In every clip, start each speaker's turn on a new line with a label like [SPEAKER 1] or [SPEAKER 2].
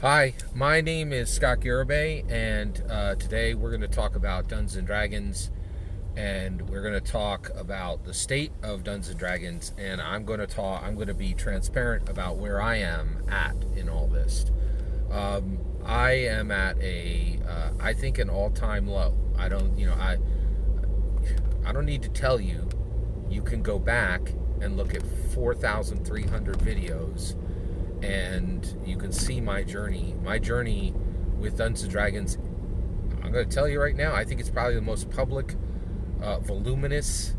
[SPEAKER 1] Hi, my name is Scott Garibay, and today we're going to talk about Dungeons and Dragons, and we're going to talk about the state of Dungeons and Dragons, and I'm going to be transparent about where I am at in all this. I am at I think an all-time low. I don't need to tell you. You can go back and look at 4,300 videos and you can see my journey. My journey with Dungeons and Dragons, I'm going to tell you right now, I think it's probably the most public, voluminous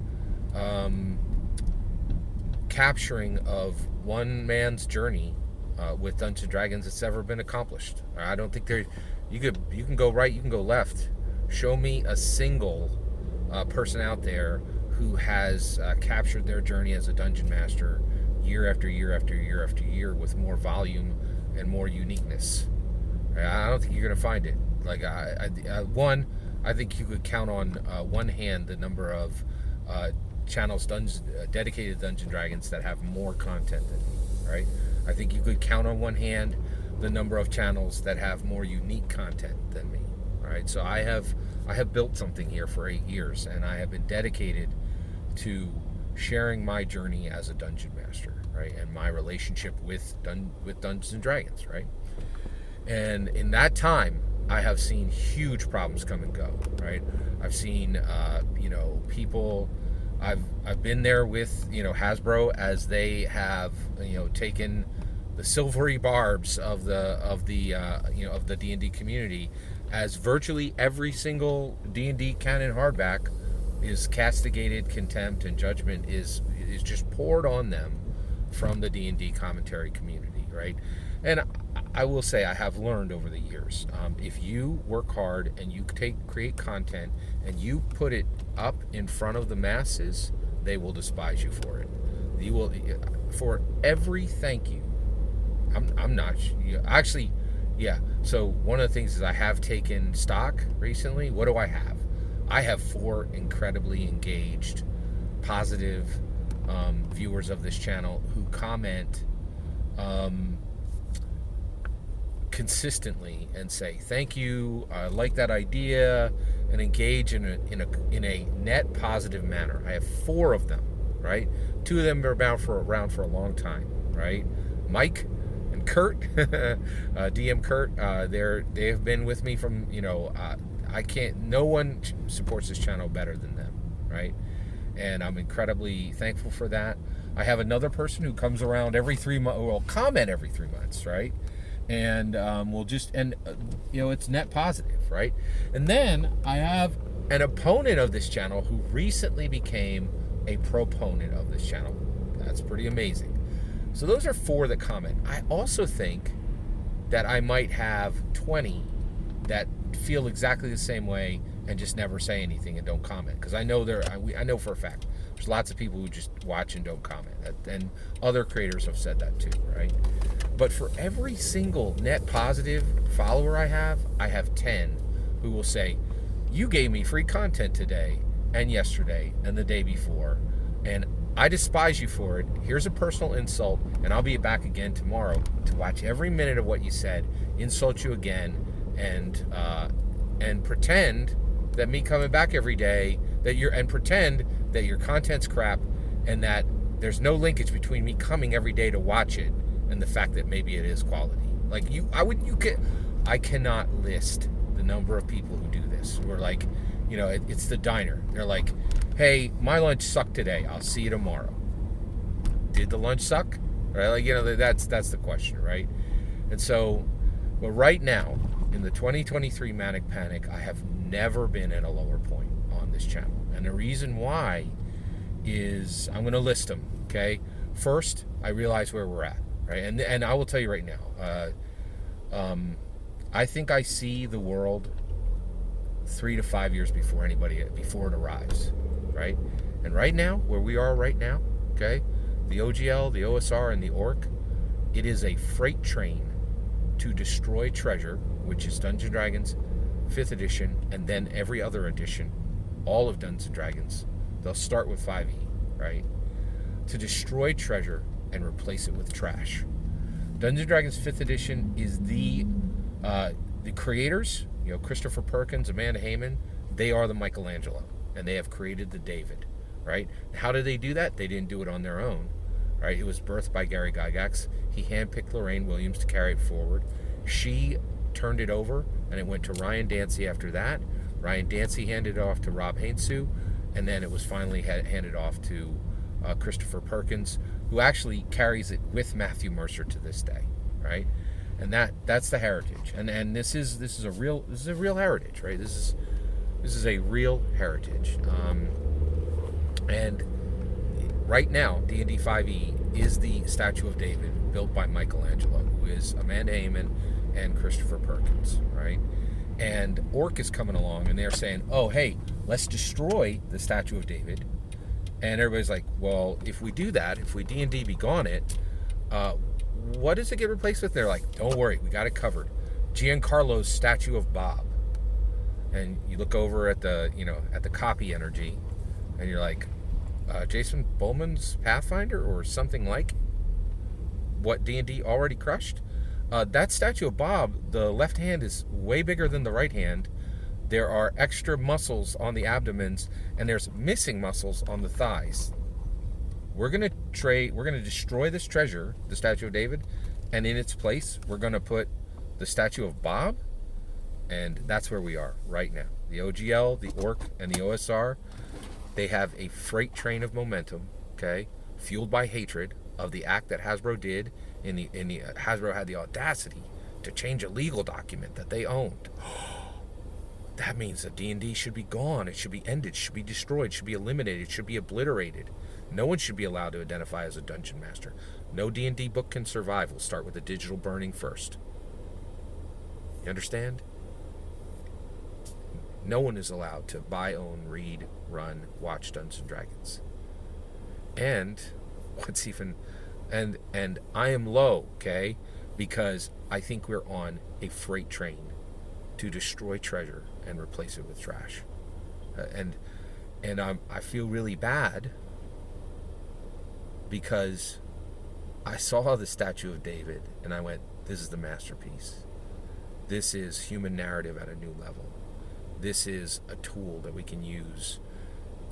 [SPEAKER 1] capturing of one man's journey with Dungeons and Dragons that's ever been accomplished. I don't think you can go right, you can go left. Show me a single person out there who has captured their journey as a dungeon master year after year after year after year with more volume and more uniqueness. I don't think you're going to find it. Like I think you could count on one hand the number of channels, dedicated Dungeon Dragons that have more content than me. Right? I think you could count on one hand the number of channels that have more unique content than me. All right. So I have built something here for 8 years, and I have been dedicated to sharing my journey as a dungeon master, right, and my relationship with Dungeons and Dragons, right. And in that time, I have seen huge problems come and go, right. I've seen, people. I've been there with Hasbro as they have taken the silvery barbs of the D&D community, as virtually every single D&D canon hardback is castigated, contempt, and judgment is just poured on them from the D&D commentary community, right? And I will say I have learned over the years, if you work hard and you create content and you put it up in front of the masses, they will despise you for it. You will, for every thank you. I'm not actually. Yeah. So one of the things is I have taken stock recently. What do I have? I have 4 incredibly engaged, positive viewers of this channel who comment consistently and say thank you, I like that idea, and engage in a net positive manner. I have 4 of them, right? 2 of them are around for a long time, right? Mike and Kurt, DM Kurt, they have been with me from no one supports this channel better than them, right? And I'm incredibly thankful for that. I have another person who comes around every 3 months, or will comment every 3 months, right? And it's net positive, right? And then I have an opponent of this channel who recently became a proponent of this channel. That's pretty amazing. So those are 4 that comment. I also think that I might have 20 that feel exactly the same way and just never say anything and don't comment, because I know for a fact there's lots of people who just watch and don't comment, and other creators have said that too, right? But for every single net positive follower I have 10 who will say, you gave me free content today and yesterday and the day before, and I despise you for it. Here's a personal insult, and I'll be back again tomorrow to watch every minute of what you said, insult you again, and pretend that me coming back every day pretend that your content's crap and that there's no linkage between me coming every day to watch it and the fact that maybe it is quality. Like I cannot list the number of people who do this. Who are like, it's the diner. They're like, hey, my lunch sucked today. I'll see you tomorrow. Did the lunch suck? Right? Like, that's the question, right? And so, but right now, in the 2023 Manic Panic, I have never been at a lower point on this channel. And the reason why is, I'm going to list them, okay? First, I realize where we're at, right? And I will tell you right now, I think I see the world 3 to 5 years before it arrives, right? And right now, where we are right now, okay, the OGL, the OSR, and the Orc, it is a freight train to destroy treasure, which is Dungeons & Dragons 5th edition, and then every other edition, all of Dungeons & Dragons. They'll start with 5e, right? To destroy treasure and replace it with trash. Dungeons and Dragons 5th edition is the creators, Christopher Perkins, Amanda Heyman, they are the Michelangelo, and they have created the David, right? How did they do that? They didn't do it on their own, right? It was birthed by Gary Gygax. He handpicked Lorraine Williams to carry it forward. She turned it over, and it went to Ryan Dancy after that. Ryan Dancy handed it off to Rob Hainsue, and then it was finally handed off to Christopher Perkins, who actually carries it with Matthew Mercer to this day, right? And that's the heritage, and this is a real heritage, right? This is a real heritage, and right now D&D 5e is the statue of David built by Michelangelo, who is Amanda Heyman and Christopher Perkins, right? And Orc is coming along, and they're saying, oh, hey, let's destroy the statue of David. And everybody's like, well, if we do that, if we D&D begone it, what does it get replaced with? They're like, don't worry, we got it covered. Giancarlo's statue of Bob. And you look over at the copy energy, and you're like, Jason Bowman's Pathfinder or something like what D&D already crushed? That statue of Bob, the left hand is way bigger than the right hand. There are extra muscles on the abdomens, and there's missing muscles on the thighs. We're gonna destroy this treasure, the statue of David, and in its place, we're gonna put the statue of Bob, and that's where we are right now. The OGL, the Orc, and the OSR, they have a freight train of momentum, okay, fueled by hatred of the act that Hasbro did. Hasbro had the audacity to change a legal document that they owned. That means that D&D should be gone. It should be ended. It should be destroyed. It should be eliminated. It should be obliterated. No one should be allowed to identify as a dungeon master. No D&D book can survive. We'll start with the digital burning first. You understand? No one is allowed to buy, own, read, run, watch Dungeons & Dragons. And what's even... And I am low, okay? Because I think we're on a freight train to destroy treasure and replace it with trash. And I feel really bad because I saw the statue of David and I went, this is the masterpiece. This is human narrative at a new level. This is a tool that we can use.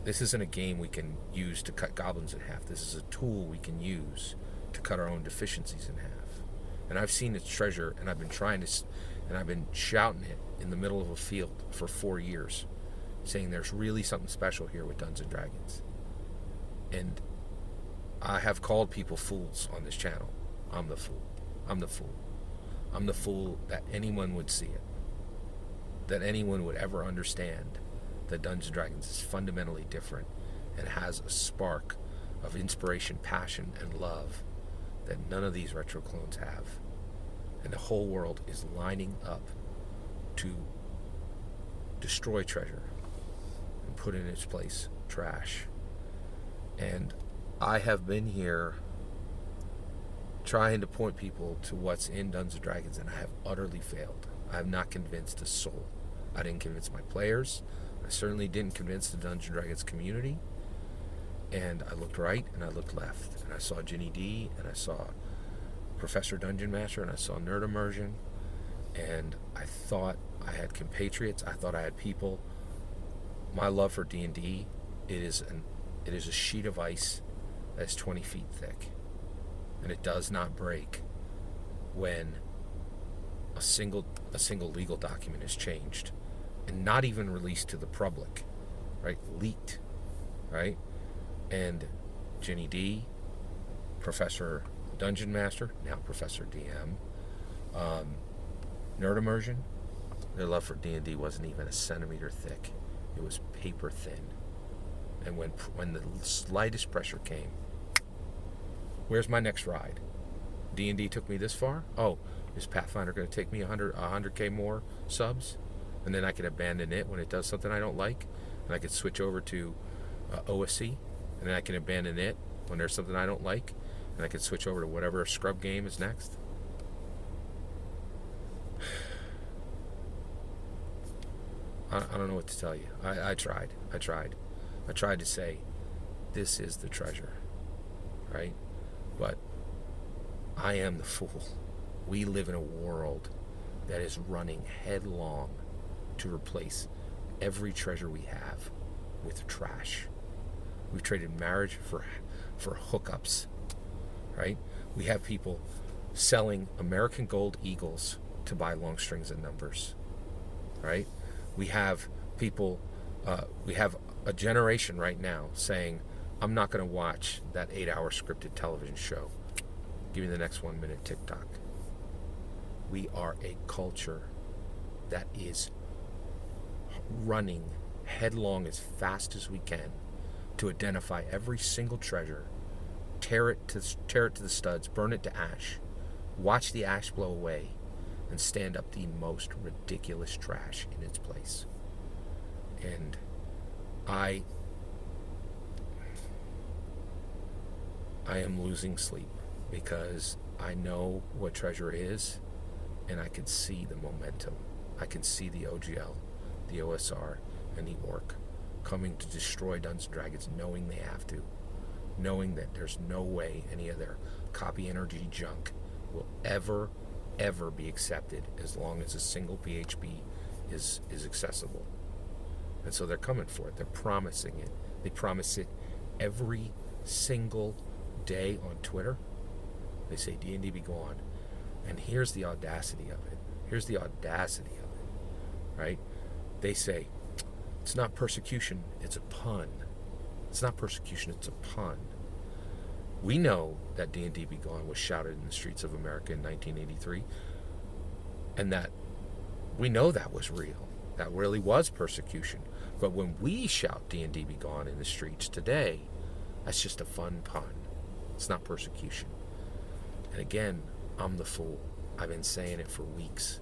[SPEAKER 1] This isn't a game we can use to cut goblins in half. This is a tool we can use to cut our own deficiencies in half. And I've seen its treasure, and I've been shouting it in the middle of a field for 4 years, saying there's really something special here with Dungeons & Dragons. And I have called people fools on this channel. I'm the fool. I'm the fool. I'm the fool that anyone would see it. That anyone would ever understand that Dungeons & Dragons is fundamentally different and has a spark of inspiration, passion, and love that none of these retro clones have. And the whole world is lining up to destroy treasure and put in its place trash. And I have been here trying to point people to what's in Dungeons & Dragons, and I have utterly failed. I have not convinced a soul. I didn't convince my players. I certainly didn't convince the Dungeons & Dragons community. And I looked right and I looked left, and I saw Ginny D, and I saw Professor Dungeon Master, and I saw Nerd Immersion, and I thought I had compatriots. I thought I had people. My love for D&D, it is a sheet of ice that's 20 feet thick, and it does not break when a single legal document is changed and not even released to the public, right? Leaked, right? And Ginny D, Professor Dungeon Master, now Professor DM, Nerd Immersion, their love for D&D wasn't even a centimeter thick. It was paper thin. And when the slightest pressure came, where's my next ride? D&D took me this far? Oh, is Pathfinder going to take me 100K more subs? And then I can abandon it when it does something I don't like, and I can switch over to OSC, and then I can abandon it when there's something I don't like, and I can switch over to whatever scrub game is next. I don't know what to tell you. I tried. I tried to say, this is the treasure, right? But I am the fool. We live in a world that is running headlong to replace every treasure we have with trash. We've traded marriage for hookups, right? We have people selling American Gold Eagles to buy long strings of numbers, right? We have people, we have a generation right now saying, I'm not going to watch that 8-hour scripted television show. Give me the next 1-minute TikTok. We are a culture that is running headlong as fast as we can to identify every single treasure, tear it to the studs, burn it to ash, watch the ash blow away, and stand up the most ridiculous trash in its place. And I am losing sleep because I know what treasure is, and I can see the momentum. I can see the OGL, the OSR, and the ORC coming to destroy Dungeons & Dragons, knowing they have to, knowing that there's no way any of their copy energy junk will ever be accepted as long as a single PHP is accessible. And so they're coming for it. They're promising it. They promise it every single day on Twitter. They say D&D be gone. And here's the audacity of it. Right? They say, it's not persecution, it's a pun. It's not persecution, it's a pun. We know that D&D be gone was shouted in the streets of America in 1983, and that we know that was real. That really was persecution. But when we shout D&D be gone in the streets today, that's just a fun pun. It's not persecution. And again, I'm the fool. I've been saying it for weeks.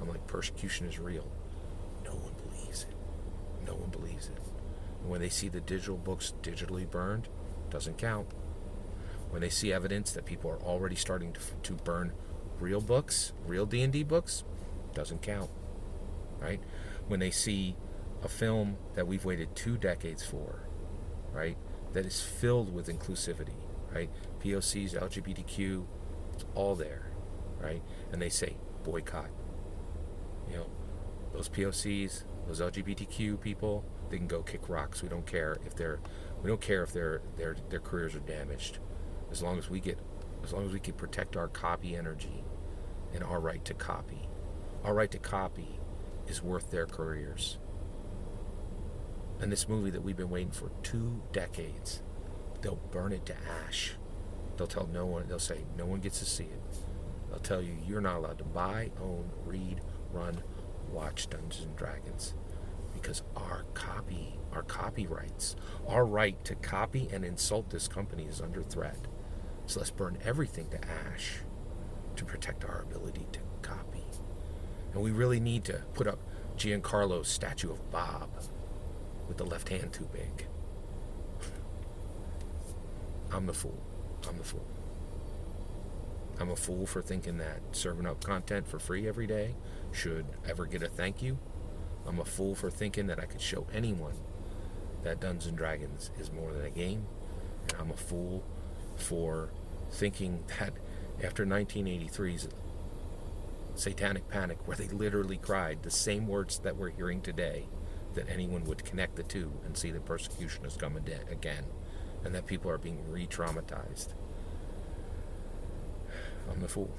[SPEAKER 1] I'm like, persecution is real. No one believes it. No one believes it. And when they see the digital books digitally burned, doesn't count. When they see evidence that people are already starting to burn real books, real D&D books, doesn't count, right? When they see a film that we've waited 2 decades for, right, that is filled with inclusivity, right? POCs, LGBTQ, it's all there, right? And they say, boycott. You know, those POCs, those LGBTQ people, they can go kick rocks. We don't care if their careers are damaged. As long as we can protect our copy energy and our right to copy. Our right to copy is worth their careers. And this movie that we've been waiting for 2 decades, they'll burn it to ash. They'll tell no one, they'll say no one gets to see it. They'll tell you you're not allowed to buy, own, read, run, watch Dungeons and Dragons. Because our copyrights, our right to copy and insult this company is under threat. So let's burn everything to ash to protect our ability to copy. And we really need to put up Giancarlo's statue of Bob with the left hand too big. I'm the fool. I'm a fool for thinking that serving up content for free every day should ever get a thank you. I'm a fool for thinking that I could show anyone that Dungeons & Dragons is more than a game. And I'm a fool for thinking that after 1983's Satanic Panic, where they literally cried the same words that we're hearing today, that anyone would connect the two and see that persecution has come again, and that people are being re-traumatized. I'm the fool.